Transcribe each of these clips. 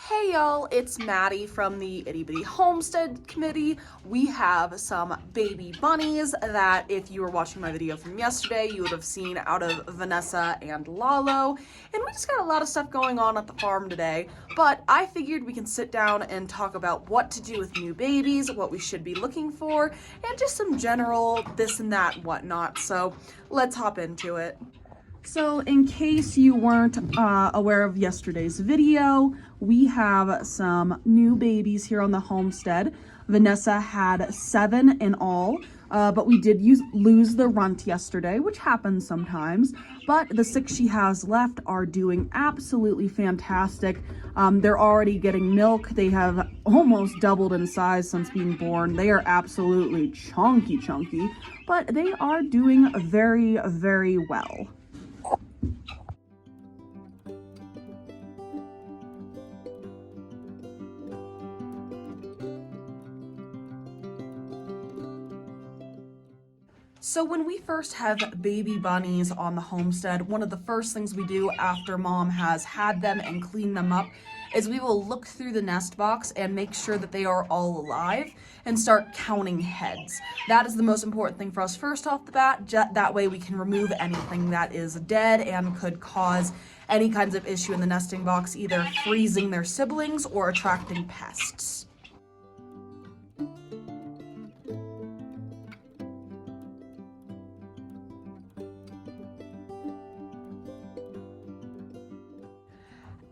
Hey y'all, it's Maddie from the Itty Bitty Homestead Committee. We have some baby bunnies that if you were watching my video from yesterday, you would have seen out of Vanessa and Lalo. And we just got a lot of stuff going on at the farm today, but I figured we can sit down and talk about what to do with new babies, what we should be looking for, and just some general this and that and whatnot. So let's hop into it. So in case you weren't aware of yesterday's video, we have some new babies here on the homestead. Vanessa had 7 in all, but we did lose the runt yesterday, which happens sometimes. But the 6 she has left are doing absolutely fantastic. They're already getting milk. They have almost doubled in size since being born. They are absolutely chunky, but they are doing very, very well. So when we first have baby bunnies on the homestead, one of the first things we do after mom has had them and cleaned them up is we will look through the nest box and make sure that they are all alive and start counting heads. That is the most important thing for us first off the bat. That way we can remove anything that is dead and could cause any kinds of issue in the nesting box, either freezing their siblings or attracting pests.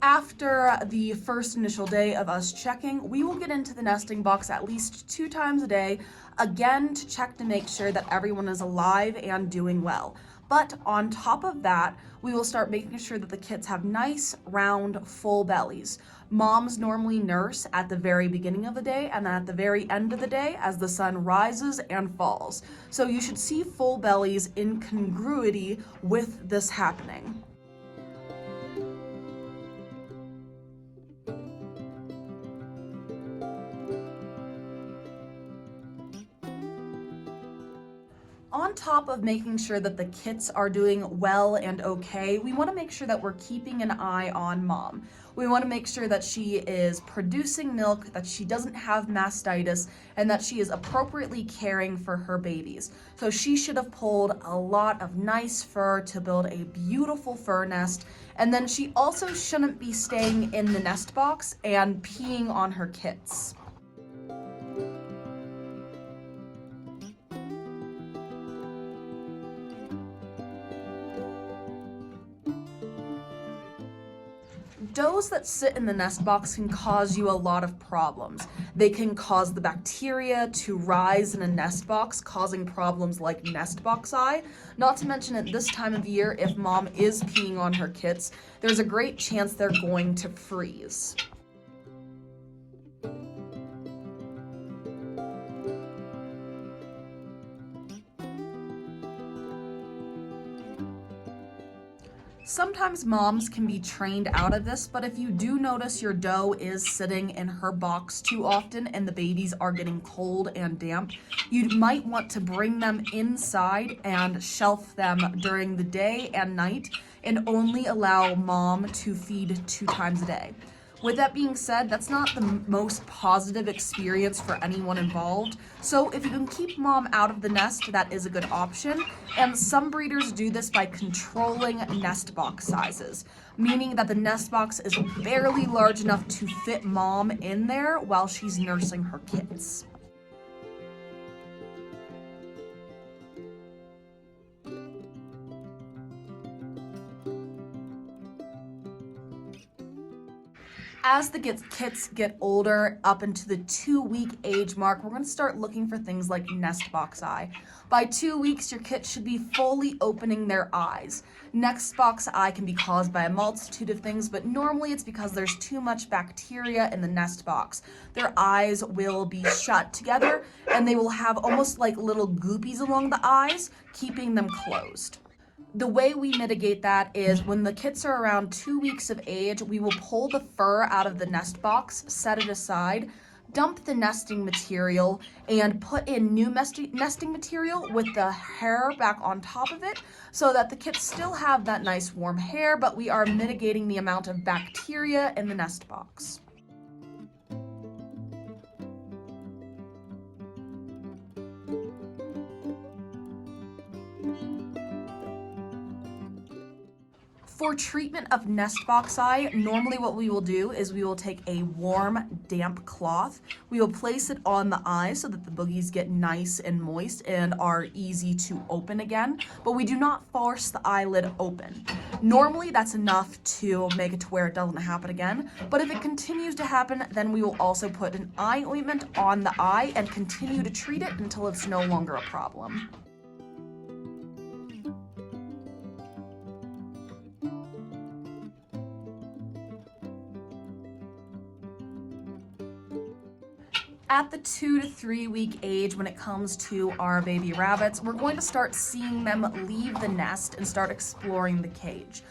After the first initial day of us checking, we will get into the nesting box at least 2 times a day, again to check to make sure that everyone is alive and doing well. But on top of that, we will start making sure that the kits have nice, round, full bellies. Moms normally nurse at the very beginning of the day and then at the very end of the day as the sun rises and falls. So you should see full bellies in congruity with this happening. On top of making sure that the kits are doing well and okay, we want to make sure that we're keeping an eye on mom. We want to make sure that she is producing milk, that she doesn't have mastitis, and that she is appropriately caring for her babies. So she should have pulled a lot of nice fur to build a beautiful fur nest, and then she also shouldn't be staying in the nest box and peeing on her kits. Does that sit in the nest box can cause you a lot of problems. They can cause the bacteria to rise in a nest box, causing problems like nest box eye. Not to mention at this time of year, if mom is peeing on her kits, there's a great chance they're going to freeze. Sometimes moms can be trained out of this, but if you do notice your doe is sitting in her box too often and the babies are getting cold and damp, you might want to bring them inside and shelf them during the day and night and only allow mom to feed 2 times a day. With that being said, that's not the most positive experience for anyone involved. So if you can keep mom out of the nest, that is a good option. And some breeders do this by controlling nest box sizes, meaning that the nest box is barely large enough to fit mom in there while she's nursing her kids. As the kits get older, up into the 2-week age mark, we're going to start looking for things like nest box eye. By 2 weeks, your kit should be fully opening their eyes. Nest box eye can be caused by a multitude of things, but normally it's because there's too much bacteria in the nest box. Their eyes will be shut together, and they will have almost like little goopies along the eyes, keeping them closed. The way we mitigate that is when the kits are around 2 weeks of age, we will pull the fur out of the nest box, set it aside, dump the nesting material, and put in new nesting material with the hair back on top of it so that the kits still have that nice warm hair, but we are mitigating the amount of bacteria in the nest box. For treatment of nest box eye, normally what we will do is we will take a warm, damp cloth. We will place it on the eye so that the boogies get nice and moist and are easy to open again, but we do not force the eyelid open. Normally that's enough to make it to where it doesn't happen again, but if it continues to happen, then we will also put an eye ointment on the eye and continue to treat it until it's no longer a problem. At the 2 to 3 week age, when it comes to our baby rabbits, we're going to start seeing them leave the nest and start exploring the cage.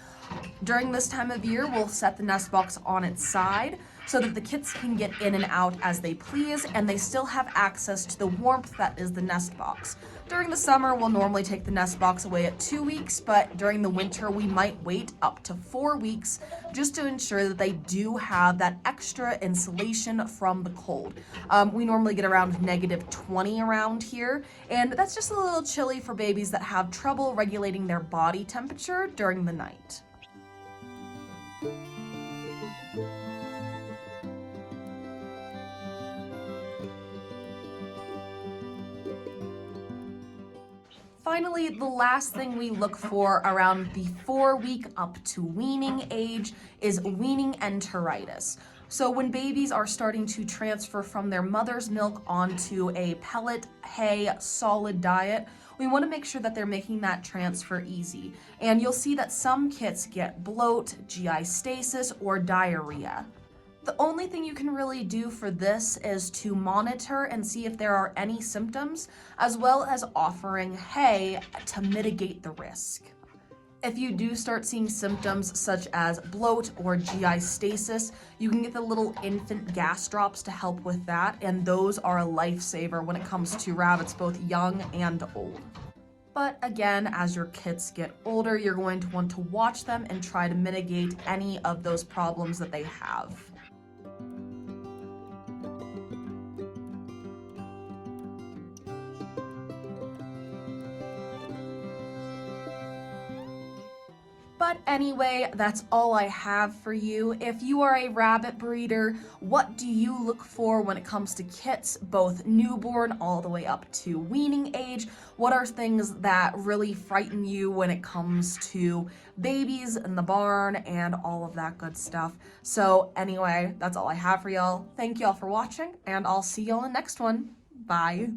During this time of year, we'll set the nest box on its side so that the kits can get in and out as they please, and they still have access to the warmth that is the nest box. During the summer, we'll normally take the nest box away at 2 weeks, but during the winter, we might wait up to 4 weeks just to ensure that they do have that extra insulation from the cold. We normally get around -20 around here, and that's just a little chilly for babies that have trouble regulating their body temperature during the night. Finally, the last thing we look for around the 4-week up to weaning age is weaning enteritis. So when babies are starting to transfer from their mother's milk onto a pellet, hay, solid diet, we want to make sure that they're making that transfer easy. And you'll see that some kits get bloat, GI stasis, or diarrhea. The only thing you can really do for this is to monitor and see if there are any symptoms, as well as offering hay to mitigate the risk. If you do start seeing symptoms such as bloat or GI stasis, you can get the little infant gas drops to help with that, and those are a lifesaver when it comes to rabbits both young and old. But again, as your kits get older, you're going to want to watch them and try to mitigate any of those problems that they have. But anyway, that's all I have for you. If you are a rabbit breeder, what do you look for when it comes to kits, both newborn all the way up to weaning age? What are things that really frighten you when it comes to babies in the barn and all of that good stuff? So anyway, that's all I have for y'all. Thank y'all for watching, and I'll see y'all in the next one. Bye.